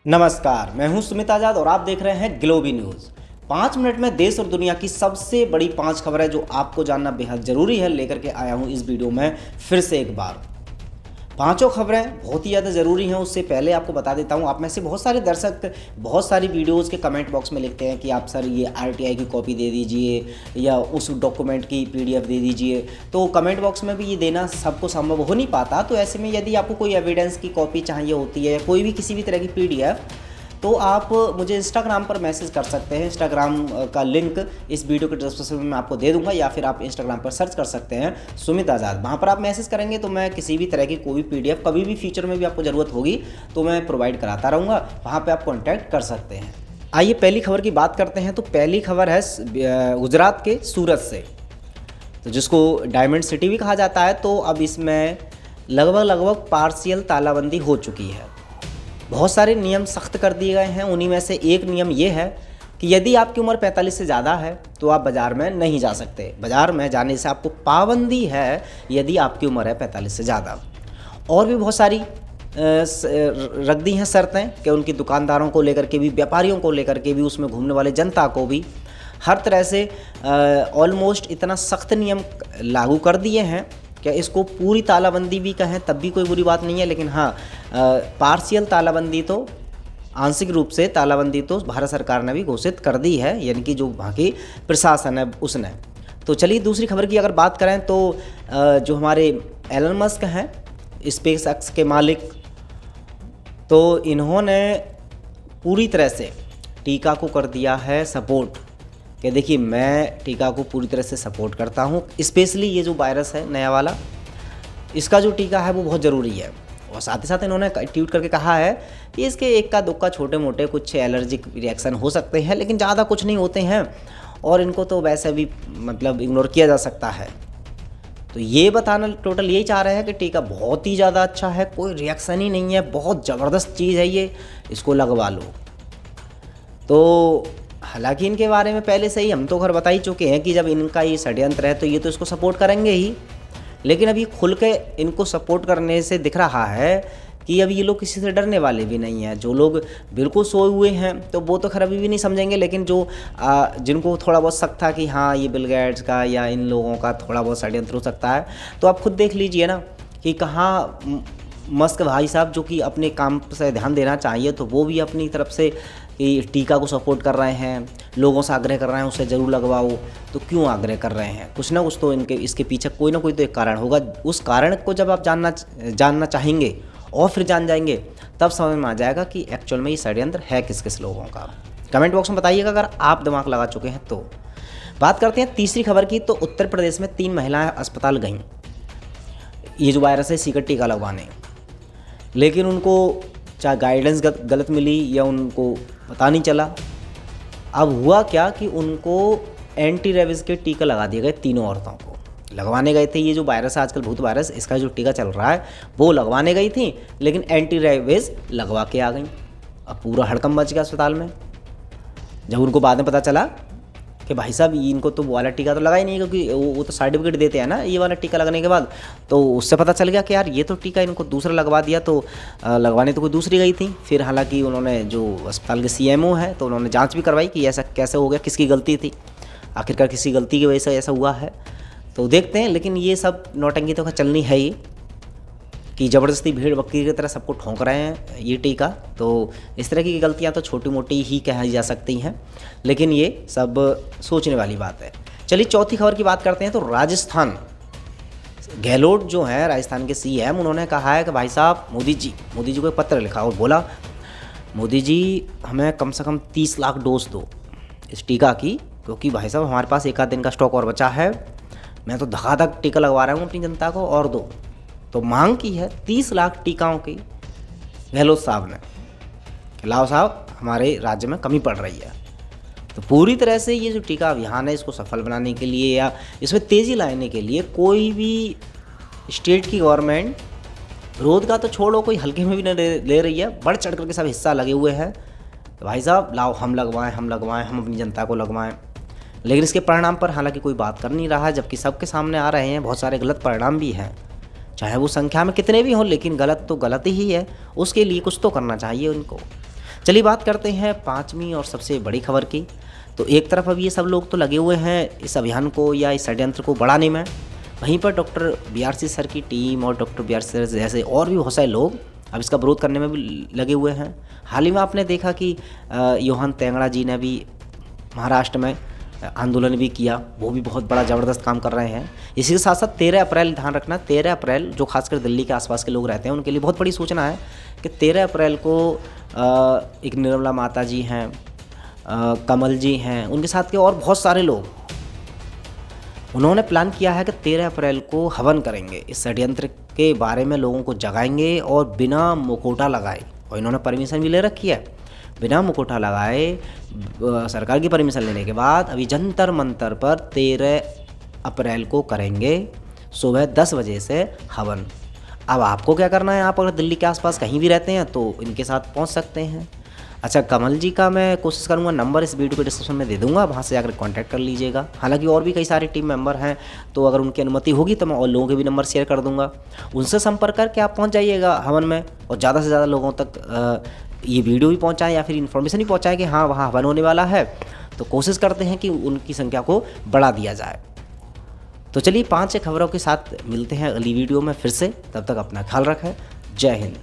नमस्कार, मैं हूं सुमित आजाद और आप देख रहे हैं ग्लोबी न्यूज़। 5 मिनट में देश और दुनिया की सबसे बड़ी 5 खबरें जो आपको जानना बेहद ज़रूरी है लेकर के आया हूं इस वीडियो में फिर से एक बार। पांचों खबरें बहुत ही ज़्यादा ज़रूरी हैं। उससे पहले आपको बता देता हूं, आप में से बहुत सारे दर्शक बहुत सारी वीडियोज़ के कमेंट बॉक्स में लिखते हैं कि आप सर ये RTI की कॉपी दे दीजिए या उस डॉक्यूमेंट की PDF दे दीजिए। तो कमेंट बॉक्स में भी ये देना सबको संभव हो नहीं पाता। तो ऐसे में यदि आपको कोई एविडेंस की कॉपी चाहिए होती है या कोई भी किसी भी तरह की PDF, तो आप मुझे इंस्टाग्राम पर मैसेज कर सकते हैं। इंस्टाग्राम का लिंक इस वीडियो के डिस्क्रिप्शन में आपको दे दूंगा, या फिर आप इंस्टाग्राम पर सर्च कर सकते हैं सुमित आज़ाद। वहाँ पर आप मैसेज करेंगे तो मैं किसी भी तरह की कोई भी PDF कभी भी फ्यूचर में भी आपको ज़रूरत होगी तो मैं प्रोवाइड कराता रहूँगा। वहाँ पर आप कॉन्टैक्ट कर सकते हैं। आइए पहली खबर की बात करते हैं। तो पहली खबर है गुजरात के सूरत से, तो जिसको डायमंड सिटी भी कहा जाता है। तो अब इसमें लगभग पार्शियल तालाबंदी हो चुकी है। बहुत सारे नियम सख्त कर दिए गए हैं। उन्हीं में से एक नियम ये है कि यदि आपकी उम्र 45 से ज़्यादा है तो आप बाज़ार में नहीं जा सकते। बाज़ार में जाने से आपको पाबंदी है यदि आपकी उम्र है 45 से ज़्यादा। और भी बहुत सारी रख दी हैं शर्तें कि उनकी दुकानदारों को लेकर के भी, व्यापारियों को लेकर के भी, उसमें घूमने वाले जनता को भी, हर तरह से ऑलमोस्ट इतना सख्त नियम लागू कर दिए हैं क्या इसको पूरी तालाबंदी भी कहें तब भी कोई बुरी बात नहीं है। लेकिन हाँ, पार्शियल तालाबंदी, तो आंशिक रूप से तालाबंदी तो भारत सरकार ने भी घोषित कर दी है, यानी कि जो वहाँ की प्रशासन है उसने। तो चलिए दूसरी खबर की अगर बात करें तो जो हमारे एलन मस्क हैं, स्पेस एक्स के मालिक, तो इन्होंने पूरी तरह से टीका को कर दिया है सपोर्ट कि देखिए मैं टीका को पूरी तरह से सपोर्ट करता हूँ। स्पेशली ये जो वायरस है नया वाला, इसका जो टीका है वो बहुत ज़रूरी है। और साथ ही साथ इन्होंने ट्वीट करके कहा है कि इसके इक्का दुक्का छोटे मोटे कुछ एलर्जिक रिएक्शन हो सकते हैं, लेकिन ज़्यादा कुछ नहीं होते हैं और इनको तो वैसे भी मतलब इग्नोर किया जा सकता है। तो ये बताना टोटल यही चाह रहे हैं कि टीका बहुत ही ज़्यादा अच्छा है, कोई रिएक्शन ही नहीं है, बहुत ज़बरदस्त चीज़ है ये, इसको लगवा लो। तो हालांकि इनके बारे में पहले से ही हम तो खैर बता ही चुके हैं कि जब इनका ये षड्यंत्र है तो ये तो इसको सपोर्ट करेंगे ही, लेकिन अभी खुल के इनको सपोर्ट करने से दिख रहा है कि अब ये लोग किसी से डरने वाले भी नहीं हैं। जो लोग बिल्कुल सोए हुए हैं तो वो तो खैर अभी भी नहीं समझेंगे, लेकिन जो जिनको थोड़ा बहुत शक था कि हाँ ये बिल गेट्स का या इन लोगों का थोड़ा बहुत षड्यंत्र हो सकता है, तो आप खुद देख लीजिए ना कि कहाँ मस्क भाई साहब, जो कि अपने काम से ध्यान देना चाहिए, तो वो भी अपनी तरफ से कि टीका को सपोर्ट कर रहे हैं, लोगों से आग्रह कर रहे हैं उसे ज़रूर लगवाओ। तो क्यों आग्रह कर रहे हैं? कुछ ना कुछ तो इनके इसके पीछे कोई ना कोई तो एक कारण होगा। उस कारण को जब आप जानना चाहेंगे और फिर जान जाएंगे, तब समझ में आ जाएगा कि एक्चुअल में ये षड्यंत्र है किस किस लोगों का। कमेंट बॉक्स में बताइएगा अगर आप दिमाग लगा चुके हैं तो। बात करते हैं तीसरी खबर की। तो उत्तर प्रदेश में 3 महिलाएँ अस्पताल गईं ये जो वायरस है इसी का टीका लगवाने, लेकिन उनको चाहे गाइडेंस गलत मिली या उनको पता नहीं चला। अब हुआ क्या कि उनको एंटी रेबीज़ के टीका लगा दिए गए। तीनों औरतों को लगवाने गए थे, ये जो वायरस है आजकल भूत वायरस, इसका जो टीका चल रहा है वो लगवाने गई थी, लेकिन एंटी रेबीज़ लगवा के आ गई। अब पूरा हड़कंप मच गया अस्पताल में। जब उनको बाद में पता चला कि भाई साहब इनको तो वो वाला टीका तो लगा ही नहीं, क्योंकि वो तो सर्टिफिकेट देते हैं ना ये वाला टीका लगने के बाद, तो उससे पता चल गया कि यार ये तो टीका इनको दूसरा लगवा दिया, तो लगवाने तो कोई दूसरी गई थी। फिर हालांकि उन्होंने जो अस्पताल के CMO है तो उन्होंने जांच भी करवाई कि ऐसा कैसे हो गया, किसकी गलती थी, आखिरकार किसी गलती की वजह से ऐसा हुआ है। तो देखते हैं, लेकिन ये सब नौटंकी तो चलनी है ही कि ज़बरदस्ती भीड़ बकरी की तरह सबको ठोंक रहे हैं ये टीका। तो इस तरह की गलतियां तो छोटी मोटी ही कही जा सकती हैं, लेकिन ये सब सोचने वाली बात है। चलिए चौथी खबर की बात करते हैं। तो राजस्थान, गहलोत जो है राजस्थान के CM, उन्होंने कहा है कि भाई साहब मोदी जी को एक पत्र लिखा और बोला मोदी जी हमें कम से कम 30 लाख डोज दो इस टीका की, क्योंकि भाई साहब हमारे पास 1 आध दिन का स्टॉक और बचा है, मैं तो धड़ाधड़ टीका लगवा रहा हूँ अपनी जनता को, और दो। तो मांग की है 30 लाख टीकाओं की गहलोत साहब ने कि लाओ साहब हमारे राज्य में कमी पड़ रही है। तो पूरी तरह से ये जो टीका अभियान है इसको सफल बनाने के लिए या इसमें तेज़ी लाने के लिए कोई भी स्टेट की गवर्नमेंट विरोध का तो छोड़ो, कोई हल्के में भी नहीं ले रही है, बढ़ चढ़ करके सब हिस्सा लगे हुए हैं। तो भाई साहब लाओ हम लगवाएं, हम अपनी जनता को लगवाएं। लेकिन इसके परिणाम पर हालांकि कोई बात कर नहीं रहा है, जबकि सबके सामने आ रहे हैं। बहुत सारे गलत परिणाम भी हैं, चाहे वो संख्या में कितने भी हों, लेकिन गलत तो गलत ही है। उसके लिए कुछ तो करना चाहिए उनको। चलिए बात करते हैं पांचवी और सबसे बड़ी खबर की। तो एक तरफ अब ये सब लोग तो लगे हुए हैं इस अभियान को या इस षड्यंत्र को बढ़ाने में, वहीं पर डॉक्टर बीआरसी सर की टीम और डॉक्टर बीआरसी सर जैसे और भी बहुत सारे लोग अब इसका विरोध करने में भी लगे हुए हैं। हाल ही में आपने देखा कि योहान तेंगड़ा जी ने भी महाराष्ट्र में आंदोलन भी किया, वो भी बहुत बड़ा ज़बरदस्त काम कर रहे हैं। इसी के साथ साथ 13 अप्रैल, ध्यान रखना 13 अप्रैल जो खासकर दिल्ली के आसपास के लोग रहते हैं उनके लिए बहुत बड़ी सूचना है कि 13 अप्रैल को एक निर्मला माता जी हैं, कमल जी हैं, उनके साथ के और बहुत सारे लोग, उन्होंने प्लान किया है कि 13 अप्रैल को हवन करेंगे, इस षड्यंत्र के बारे में लोगों को जगाएंगे और बिना मुखौटा लगाए, और इन्होंने परमिशन भी ले रखी है, बिना मुखौटा लगाए सरकार की परमिशन लेने के बाद अभी जंतर मंतर पर 13 अप्रैल को करेंगे सुबह 10 बजे से हवन। अब आपको क्या करना है, आप अगर दिल्ली के आसपास कहीं भी रहते हैं तो इनके साथ पहुंच सकते हैं। अच्छा, कमल जी का मैं कोशिश करूंगा, नंबर इस वीडियो के डिस्क्रिप्शन में दे दूंगा, वहां से जाकर कांटेक्ट कर लीजिएगा। हालांकि और भी कई सारे टीम मेंबर हैं, तो अगर उनकी अनुमति होगी तो मैं और लोगों के भी नंबर शेयर कर दूंगा, उनसे संपर्क करके आप पहुंच जाइएगा हवन में, और ज़्यादा से ज़्यादा लोगों तक ये वीडियो भी पहुँचाएँ या फिर इन्फॉर्मेशन भी पहुँचाएँ कि हाँ वहाँ हवन होने वाला है। तो कोशिश करते हैं कि उनकी संख्या को बढ़ा दिया जाए। तो चलिए 5 खबरों के साथ मिलते हैं अगली वीडियो में फिर से, तब तक अपना ख्याल रखें। जय हिंद।